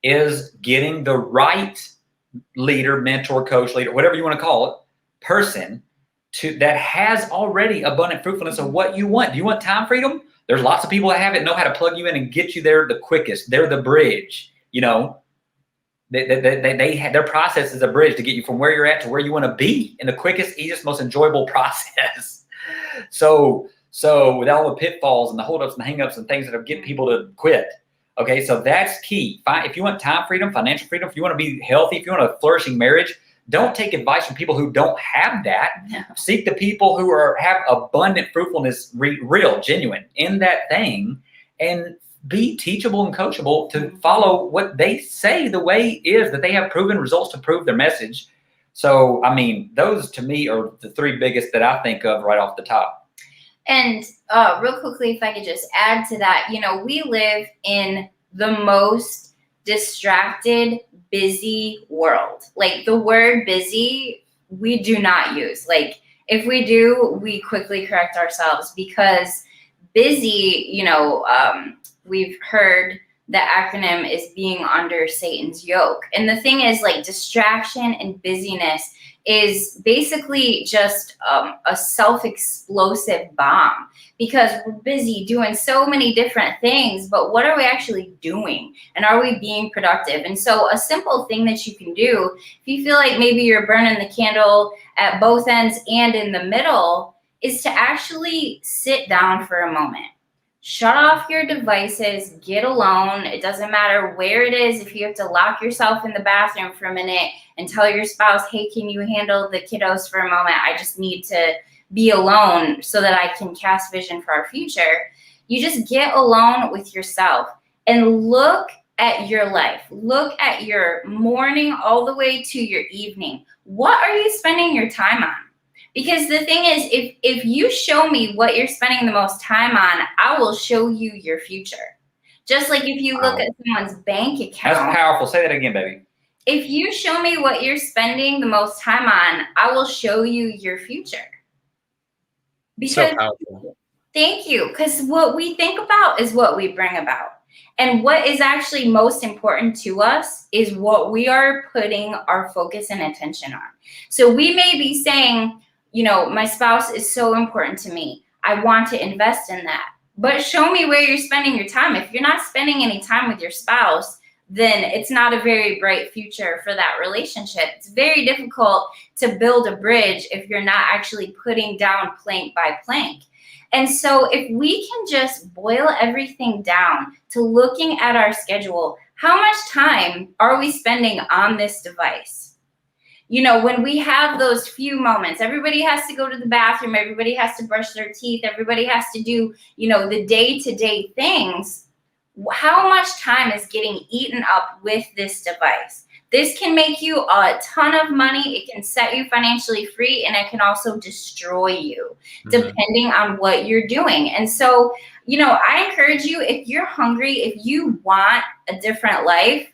is getting the right leader, mentor, coach, leader, whatever you want to call it, person that has already abundant fruitfulness of what you want. Do you want time freedom? There's lots of people that have it, know how to plug you in and get you there the quickest. They're the bridge, you know. Their process is a bridge to get you from where you're at to where you want to be in the quickest, easiest, most enjoyable process. So with all the pitfalls and the holdups and the hangups and things that are getting people to quit. Okay, so that's key. If you want time freedom, financial freedom, if you want to be healthy, if you want a flourishing marriage, don't take advice from people who don't have that. No. Seek the people who have abundant fruitfulness, real, genuine in that thing, and be teachable and coachable to follow what they say the way is, that they have proven results to prove their message. So, I mean, those to me are the three biggest that I think of right off the top. And real quickly, if I could just add to that, you know, we live in the most distracted, busy world. Like the word busy, we do not use. Like if we do, we quickly correct ourselves, because busy, you know, we've heard the acronym is being under Satan's yoke. And the thing is, like, distraction and busyness is basically just a self-explosive bomb, because we're busy doing so many different things, but what are we actually doing? And are we being productive? And so a simple thing that you can do, if you feel like maybe you're burning the candle at both ends and in the middle, is to actually sit down for a moment. Shut off your devices, get alone. It doesn't matter where it is. If you have to lock yourself in the bathroom for a minute and tell your spouse, hey, can you handle the kiddos for a moment? I just need to be alone so that I can cast vision for our future. You just get alone with yourself and look at your life. Look at your morning all the way to your evening. What are you spending your time on? Because the thing is, if you show me what you're spending the most time on, I will show you your future. Just like if you look at someone's bank account. That's powerful. Say that again, baby. If you show me what you're spending the most time on, I will show you your future. Because, so powerful. Thank you. Because what we think about is what we bring about. And what is actually most important to us is what we are putting our focus and attention on. So we may be saying, my spouse is so important to me. I want to invest in that. But show me where you're spending your time. If you're not spending any time with your spouse, then it's not a very bright future for that relationship. It's very difficult to build a bridge if you're not actually putting down plank by plank. And so if we can just boil everything down to looking at our schedule, how much time are we spending on this device? When we have those few moments, everybody has to go to the bathroom, everybody has to brush their teeth, everybody has to do, the day-to-day things. How much time is getting eaten up with this device? This can make you a ton of money. It can set you financially free, and it can also destroy you depending on what you're doing. And so, I encourage you, if you're hungry, if you want a different life,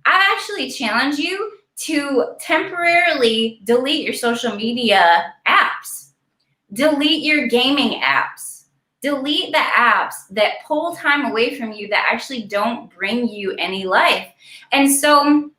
I actually challenge you to temporarily delete your social media apps, delete your gaming apps, delete the apps that pull time away from you that actually don't bring you any life. And so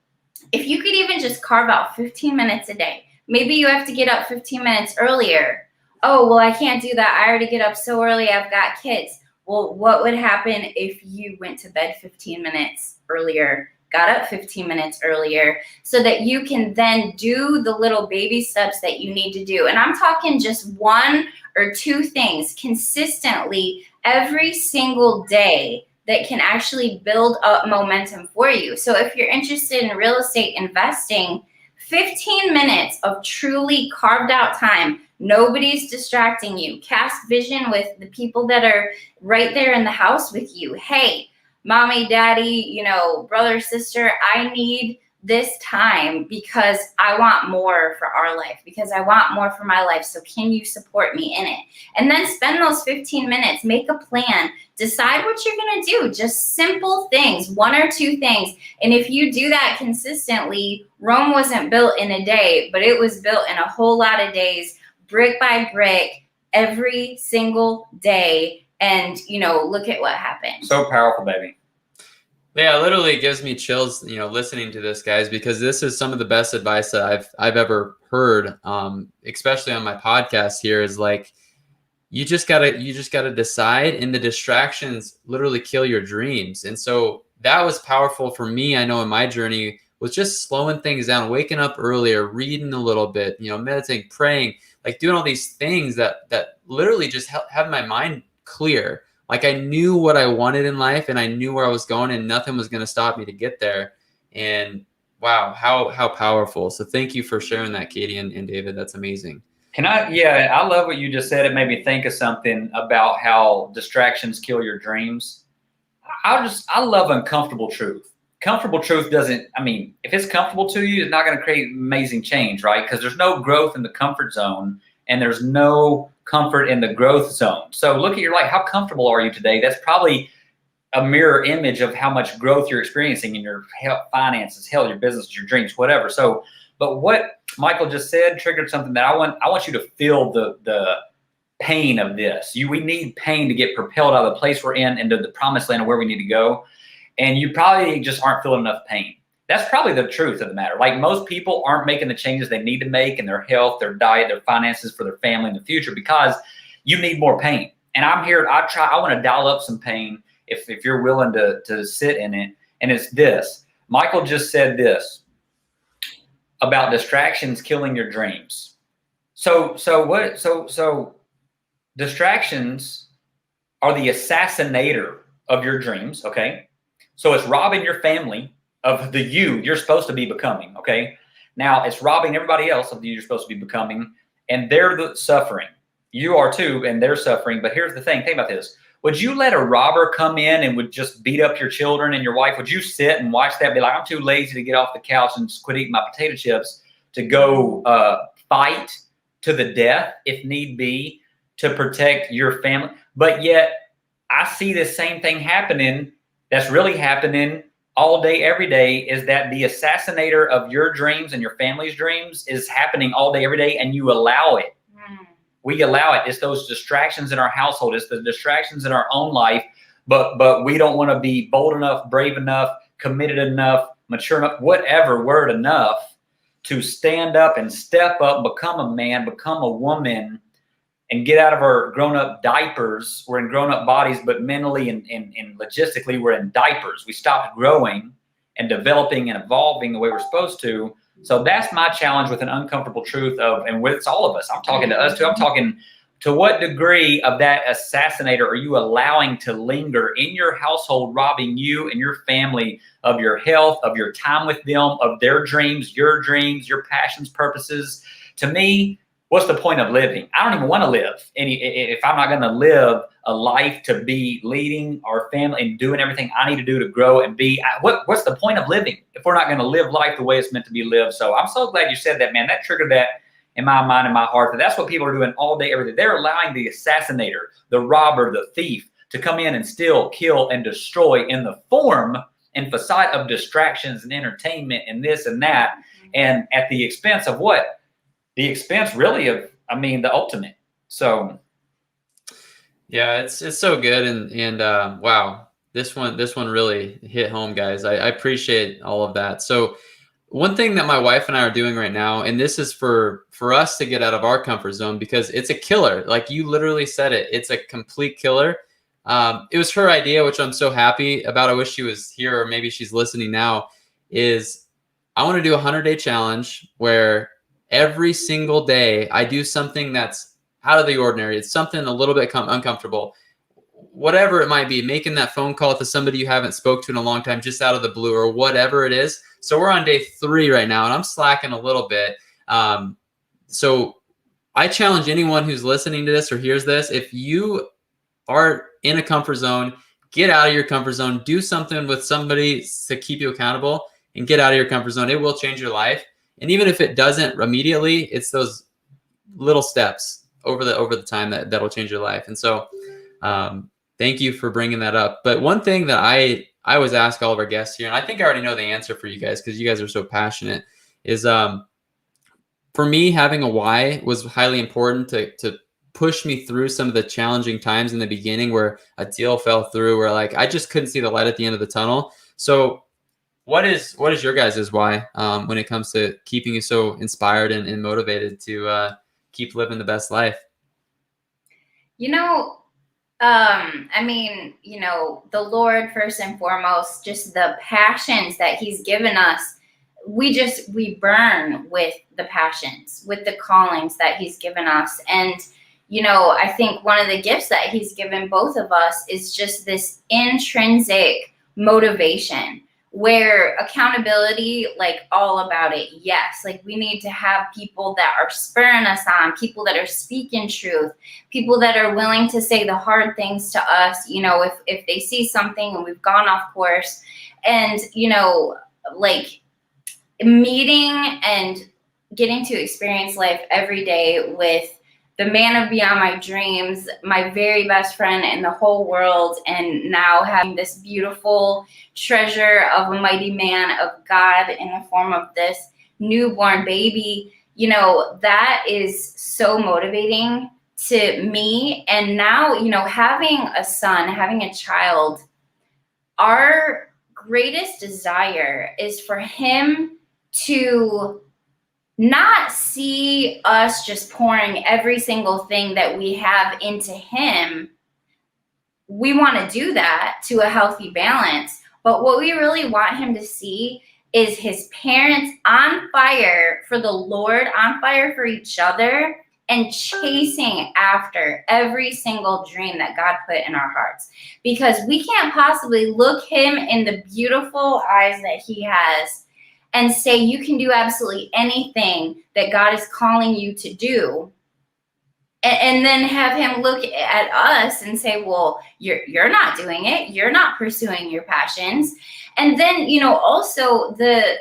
if you could even just carve out 15 minutes a day, maybe you have to get up 15 minutes earlier. Oh, well, I can't do that. I already get up so early. I've got kids. Well, what would happen if you went to bed 15 minutes earlier, got up 15 minutes earlier, so that you can then do the little baby steps that you need to do? And I'm talking just 1 or 2 things consistently every single day that can actually build up momentum for you. So if you're interested in real estate investing, 15 minutes of truly carved out time, nobody's distracting you. Cast vision with the people that are right there in the house with you. Hey, mommy, daddy, brother, sister, I need this time because I want more for our life, because I want more for my life. So can you support me in it? And then spend those 15 minutes, make a plan, decide what you're going to do. Just simple things, 1 or 2 things. And if you do that consistently, Rome wasn't built in a day, but it was built in a whole lot of days, brick by brick, every single day. And, look at what happened. So powerful, baby. Yeah, it literally gives me chills, listening to this, guys, because this is some of the best advice that I've ever heard, especially on my podcast here, is like, you just gotta decide, and the distractions literally kill your dreams. And so that was powerful for me. I know in my journey was just slowing things down, waking up earlier, reading a little bit, meditating, praying, like doing all these things that literally just have my mind clear. Like I knew what I wanted in life, and I knew where I was going, and nothing was going to stop me to get there. And wow, how powerful. So thank you for sharing that, Katie and David. That's amazing. I love what you just said. It made me think of something about how distractions kill your dreams. I love uncomfortable truth. Comfortable truth if it's comfortable to you, it's not going to create amazing change, right? Because there's no growth in the comfort zone, and there's no comfort in the growth zone. So look at your life. How comfortable are you today? That's probably a mirror image of how much growth you're experiencing in your health, finances, health, your business, your dreams, whatever. So, but what Michael just said triggered something that I want you to feel the pain of this. We need pain to get propelled out of the place we're in into the promised land of where we need to go. And you probably just aren't feeling enough pain. That's probably the truth of the matter. Like most people aren't making the changes they need to make in their health, their diet, their finances for their family in the future because you need more pain. And I'm here, I want to dial up some pain if you're willing to sit in it. And it's this. Michael just said this about distractions killing your dreams. So distractions are the assassinator of your dreams, okay? So it's robbing your family of the you're supposed to be becoming, okay? Now it's robbing everybody else of the you're supposed to be becoming, and they're suffering. You are too, and they're suffering. But here's the thing, think about this. Would you let a robber come in and would just beat up your children and your wife? Would you sit and watch that, be like, I'm too lazy to get off the couch and just quit eating my potato chips to go fight to the death, if need be, to protect your family? But yet I see the same thing happening that's really happening all day, every day, is that the assassinator of your dreams and your family's dreams is happening all day, every day, and you allow it. We allow it. It's those distractions in our household. It's the distractions in our own life, but we don't want to be bold enough, brave enough, committed enough, mature enough, whatever word enough, to stand up and step up, become a man, become a woman, and get out of our grown-up diapers. We're in grown-up bodies, but mentally and logistically, we're in diapers. We stopped growing and developing and evolving the way we're supposed to. So that's my challenge with an uncomfortable truth of, and with all of us. I'm talking to us too. I'm talking, to what degree of that assassinator are you allowing to linger in your household, robbing you and your family of your health, of your time with them, of their dreams, your passions, purposes? To me, what's the point of living? I don't even want to live if I'm not going to live a life to be leading our family and doing everything I need to do to grow and be. What's the point of living if we're not going to live life the way it's meant to be lived? So I'm so glad you said that, man. That triggered that in my mind and my heart. That's what people are doing all day, every day. They're allowing the assassinator, the robber, the thief to come in and steal, kill, and destroy in the form and facade of distractions and entertainment and this and that, and at the expense of what? The expense really of, the ultimate. So yeah, it's so good. And wow, this one really hit home, guys. I appreciate all of that. So one thing that my wife and I are doing right now, and this is for us to get out of our comfort zone, because it's a killer. Like you literally said it, it's a complete killer. It was her idea, which I'm so happy about. I wish she was here, or maybe she's listening now. Is I want to do a 100-day challenge where every single day I do something that's out of the ordinary. It's something a little bit uncomfortable, whatever it might be, making that phone call to somebody you haven't spoke to in a long time, just out of the blue, or whatever it is. So we're on day 3 right now, and I'm slacking a little bit. So I challenge anyone who's listening to this or hears this, if you are in a comfort zone, get out of your comfort zone, do something with somebody to keep you accountable, and get out of your comfort zone. It will change your life. And even if it doesn't immediately, it's those little steps over the time that'll change your life. And so thank you for bringing that up. But one thing that I always ask all of our guests here, and I think I already know the answer for you guys because you guys are so passionate, is for me, having a why was highly important to push me through some of the challenging times in the beginning where a deal fell through, where like I just couldn't see the light at the end of the tunnel. So what is your guys' why when it comes to keeping you so inspired and motivated to keep living the best life? The Lord, first and foremost, just the passions that he's given us, we burn with the passions, with the callings that he's given us. And, I think one of the gifts that he's given both of us is just this intrinsic motivation, where accountability, like all about it. Yes. Like we need to have people that are spurring us on, people that are speaking truth, people that are willing to say the hard things to us, if they see something and we've gone off course, and, like meeting and getting to experience life every day with the man of beyond my dreams, my very best friend in the whole world, and now having this beautiful treasure of a mighty man of God in the form of this newborn baby, that is so motivating to me. And now, having a son, having a child, our greatest desire is for him to not see us just pouring every single thing that we have into him. We want to do that to a healthy balance. But what we really want him to see is his parents on fire for the Lord, on fire for each other, and chasing after every single dream that God put in our hearts. Because we can't possibly look him in the beautiful eyes that he has and say, you can do absolutely anything that God is calling you to do. And then have him look at us and say, well, you're not doing it. You're not pursuing your passions. And then, also the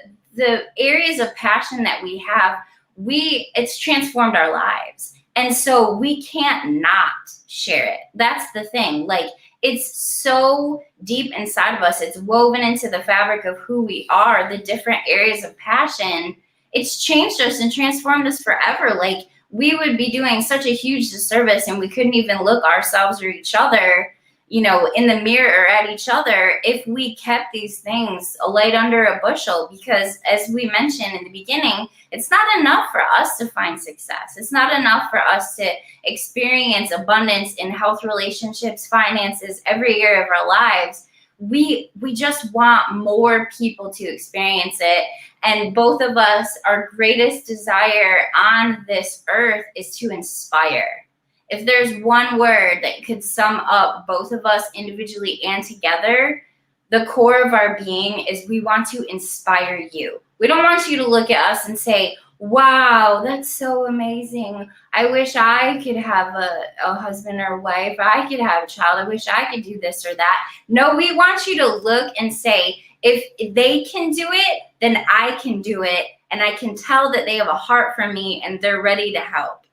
areas of passion that we have, it's transformed our lives. And so we can't not share it. That's the thing. Like, it's so deep inside of us. It's woven into the fabric of who we are, the different areas of passion. It's changed us and transformed us forever. Like, we would be doing such a huge disservice, and we couldn't even look ourselves or each other, you know, in the mirror or at each other, if we kept these things laid under a bushel. Because as we mentioned in the beginning, it's not enough for us to find success. It's not enough for us to experience abundance in health, relationships, finances, every area of our lives. We just want more people to experience it. And both of us, our greatest desire on this earth is to inspire. If there's one word that could sum up both of us individually and together, the core of our being is we want to inspire you. We don't want you to look at us and say, wow, that's so amazing. I wish I could have a husband or a wife. I could have a child. I wish I could do this or that. No, we want you to look and say, if they can do it, then I can do it. And I can tell that they have a heart for me and they're ready to help.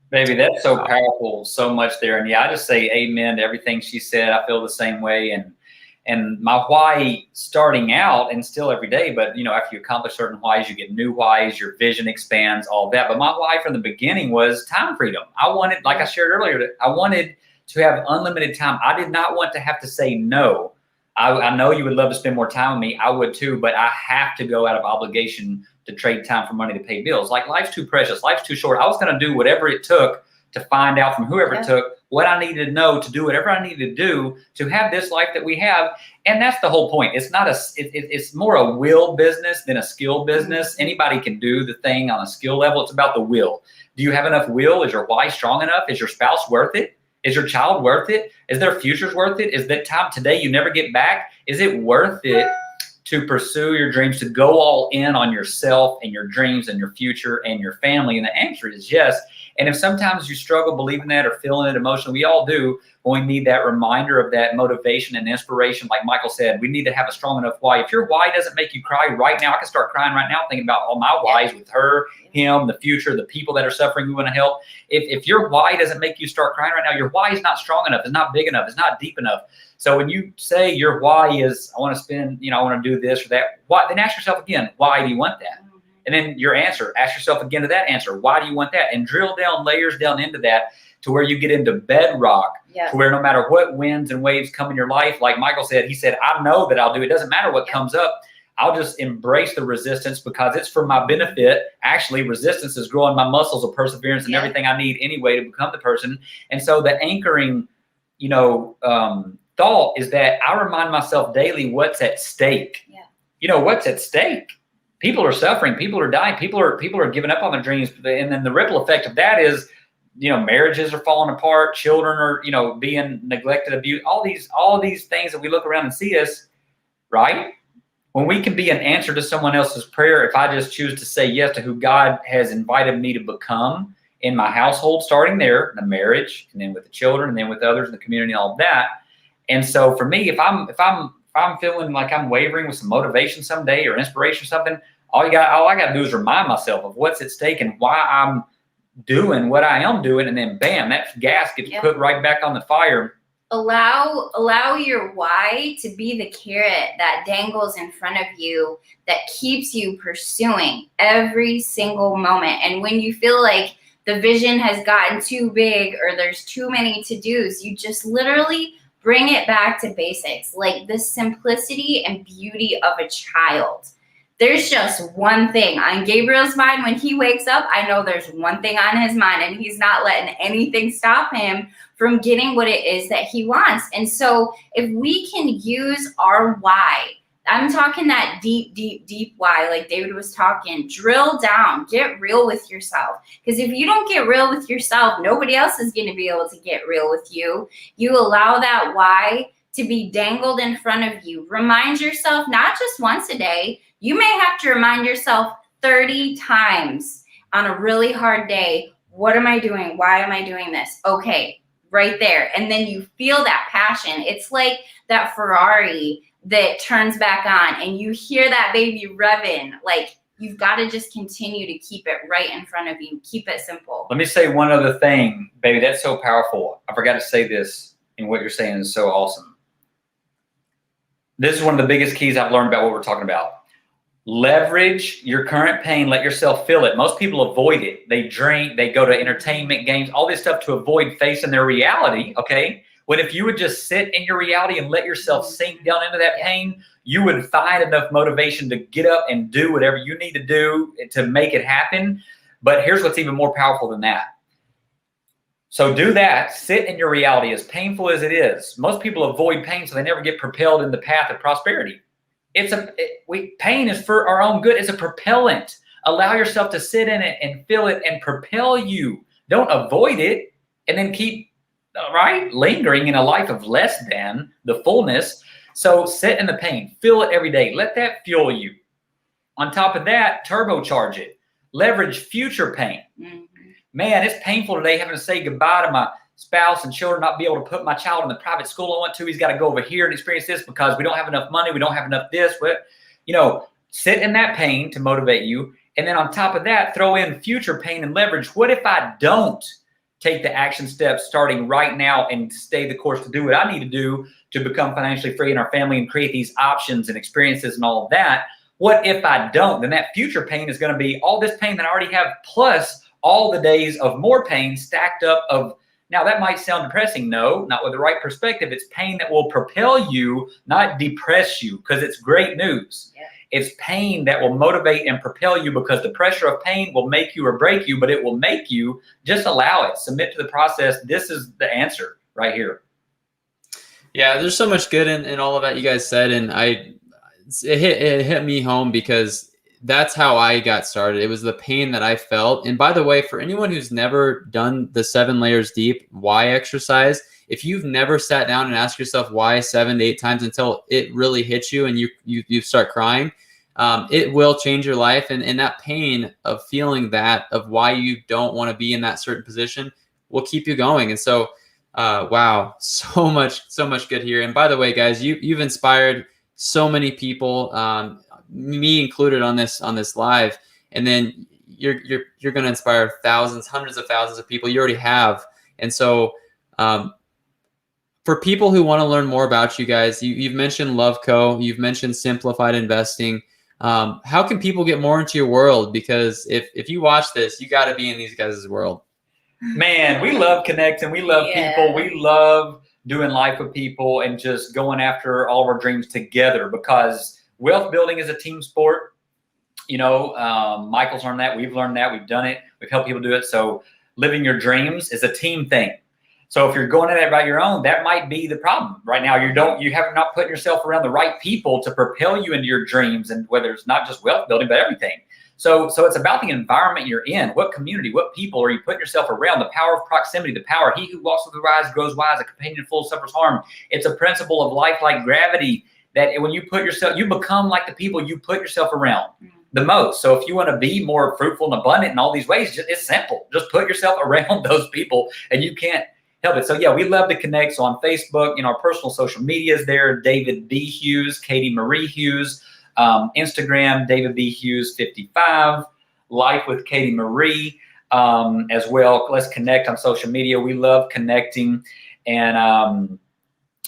Baby, that's so powerful, so much there. And yeah, I just say amen to everything she said. I feel the same way. And my why starting out, and still every day, but you know, after you accomplish certain whys, you get new whys, your vision expands, all that. But my why from the beginning was time freedom. I wanted, like I shared earlier, I wanted to have unlimited time. I did not want to have to say no. I know you would love to spend more time with me. I would too, but I have to go out of obligation to trade time for money to pay bills. Like, life's too precious. Life's too short. I was going to do whatever it took to find out from whoever it took what I needed to know to do whatever I needed to do to have this life that we have. And that's the whole point. It's not it's more a will business than a skill business. Anybody can do the thing on a skill level. It's about the will. Do you have enough will? Is your why strong enough? Is your spouse worth it? Is your child worth it? Is their futures worth it? Is that time today you never get back? Is it worth it to pursue your dreams, to go all in on yourself and your dreams and your future and your family? And the answer is yes. And if sometimes you struggle believing that or feeling it emotionally, we all do, when we need that reminder of that motivation and inspiration. Like Michael said, we need to have a strong enough why. If your why doesn't make you cry right now, I can start crying right now thinking about all my whys with her, him, the future, the people that are suffering we want to help. If your why doesn't make you start crying right now, your why is not strong enough. It's not big enough. It's not deep enough. So when you say your why is, I want to spend, I want to do this or that, why, then ask yourself again, why do you want that? And then your answer, ask yourself again to that answer, why do you want that? And drill down layers down into that to where you get into bedrock, to where no matter what winds and waves come in your life, like Michael said, he said, I know that I'll do it. It doesn't matter what comes up. I'll just embrace the resistance because it's for my benefit. Actually, resistance is growing my muscles of perseverance and everything I need anyway to become the person. And so the anchoring, thought is that I remind myself daily what's at stake. What's at stake. People are suffering. People are dying. People are giving up on their dreams. And then the ripple effect of that is, marriages are falling apart. Children are, being neglected, abused. All these things that we look around and see us, right? When we can be an answer to someone else's prayer, if I just choose to say yes to who God has invited me to become in my household, starting there, the marriage, and then with the children, and then with others in the community, and all of that. And so for me, if I'm feeling like I'm wavering with some motivation someday or inspiration or something, all I got to do is remind myself of what's at stake and why I'm doing what I am doing, and then bam, that gas gets put right back on the fire. Allow your why to be the carrot that dangles in front of you that keeps you pursuing every single moment. And when you feel like the vision has gotten too big or there's too many to-dos, you just literally bring it back to basics, like the simplicity and beauty of a child. There's just one thing on Gabriel's mind when he wakes up. I know there's one thing on his mind, and he's not letting anything stop him from getting what it is that he wants. And so if we can use our why, I'm talking that deep, deep, deep why, like David was talking, drill down, get real with yourself. Because if you don't get real with yourself, nobody else is going to be able to get real with you. You allow that why to be dangled in front of you. Remind yourself, not just once a day, you may have to remind yourself 30 times on a really hard day, what am I doing? Why am I doing this? Okay, right there. And then you feel that passion. It's like that Ferrari that turns back on and you hear that baby revving. Like, you've got to just continue to keep it right in front of you. Keep it simple. Let me say one other thing, baby. That's so powerful. I forgot to say this and what you're saying is so awesome. This is one of the biggest keys I've learned about what we're talking about. Leverage your current pain. Let yourself feel it. Most people avoid it. They drink, they go to entertainment, games, all this stuff to avoid facing their reality, okay? When if you would just sit in your reality and let yourself sink down into that pain, you would find enough motivation to get up and do whatever you need to do to make it happen. But here's what's even more powerful than that. So do that. Sit in your reality, as painful as it is. Most people avoid pain, so they never get propelled in the path of prosperity. Pain is for our own good. It's a propellant. Allow yourself to sit in it and feel it and propel you. Don't avoid it and then keep lingering in a life of less than the fullness. So sit in the pain. Feel it every day. Let that fuel you. On top of that, turbocharge it. Leverage future pain. Mm-hmm. Man, it's painful today having to say goodbye to my spouse and children, not be able to put my child in the private school I went to. He's got to go over here and experience this because we don't have enough money. We don't have enough this. But, sit in that pain to motivate you. And then on top of that, throw in future pain and leverage. What if I don't take the action steps starting right now and stay the course to do what I need to do to become financially free in our family and create these options and experiences and all of that? What if I don't? Then that future pain is going to be all this pain that I already have plus all the days of more pain stacked up of. Now, that might sound depressing. No, not with the right perspective. It's pain that will propel you, not depress you, because it's great news. Yeah. It's pain that will motivate and propel you because the pressure of pain will make you or break you, but it will make you. Just allow it. Submit to the process. This is the answer right here. Yeah, there's so much good in all of that you guys said, and it hit me home because that's how I got started. It was the pain that I felt. And by the way, for anyone who's never done the 7 layers deep why exercise, if you've never sat down and asked yourself why 7 to 8 times until it really hits you and you start crying, it will change your life. And that pain of feeling that, of why you don't want to be in that certain position, will keep you going. And so, wow, so much good here. And by the way, guys, you've inspired so many people, me included on this live, and then you're going to inspire thousands, hundreds of thousands of people. You already have. And so for people who want to learn more about you guys, you've mentioned Loveco, you've mentioned simplified investing. How can people get more into your world? Because if you watch this, you got to be in these guys' world. Man, we love connecting. We love people. We love doing life with people and just going after all of our dreams together, because wealth building is a team sport. Michael's learned that. We've learned that. We've done it. We've helped people do it. So living your dreams is a team thing. So if you're going at it by your own, that might be the problem right now. You have not put yourself around the right people to propel you into your dreams, and whether it's not just wealth building, but everything. So it's about the environment you're in. What community, what people are you putting yourself around? The power of proximity, the power. He who walks with the wise grows wise. A companion full suffers harm. It's a principle of life like gravity, that when you become like the people you put yourself around the most. So if you want to be more fruitful and abundant in all these ways, it's simple. Just put yourself around those people and you can't help it. So yeah, we love to connect. So on Facebook, our personal social media is there. David B. Hughes, Katie Marie Hughes, Instagram, David B. Hughes 55, Life with Katie Marie as well. Let's connect on social media. We love connecting, and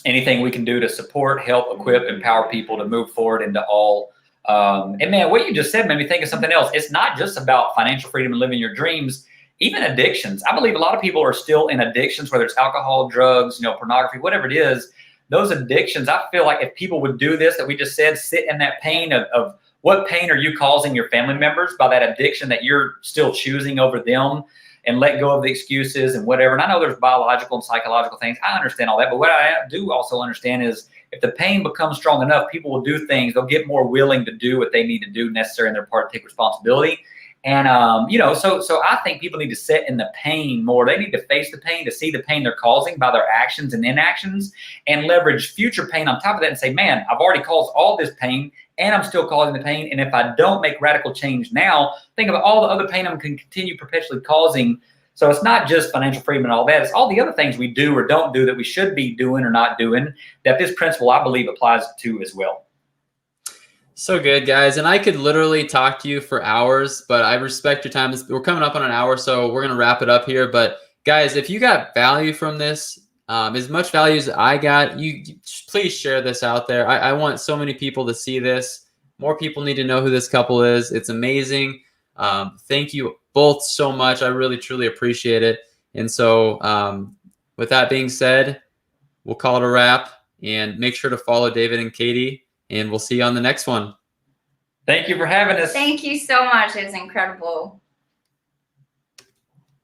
anything we can do to support, help, equip, empower people to move forward into all. And man, what you just said made me think of something else. It's not just about financial freedom and living your dreams, even addictions. I believe a lot of people are still in addictions, whether it's alcohol, drugs, pornography, whatever it is. Those addictions, I feel like if people would do this that we just said, sit in that pain of what pain are you causing your family members by that addiction that you're still choosing over them, and let go of the excuses and whatever. And I know there's biological and psychological things. I understand all that. But what I do also understand is if the pain becomes strong enough, people will do things. They'll get more willing to do what they need to do necessary in their part to take responsibility. And, so I think people need to sit in the pain more. They need to face the pain, to see the pain they're causing by their actions and inactions, and leverage future pain on top of that and say, man, I've already caused all this pain and I'm still causing the pain. And if I don't make radical change now, think about all the other pain I'm going to continue perpetually causing. So it's not just financial freedom and all that. It's all the other things we do or don't do that we should be doing or not doing, that this principle, I believe, applies to as well. So good, guys. And I could literally talk to you for hours, but I respect your time. We're coming up on an hour, so we're going to wrap it up here. But guys, if you got value from this, as much value as I got, you please share this out there. I want so many people to see this. More people need to know who this couple is. It's amazing. Thank you both so much. I really, truly appreciate it. And so with that being said, we'll call it a wrap, and make sure to follow David and Katie, and we'll see you on the next one. Thank you for having us. Thank you so much. It was incredible.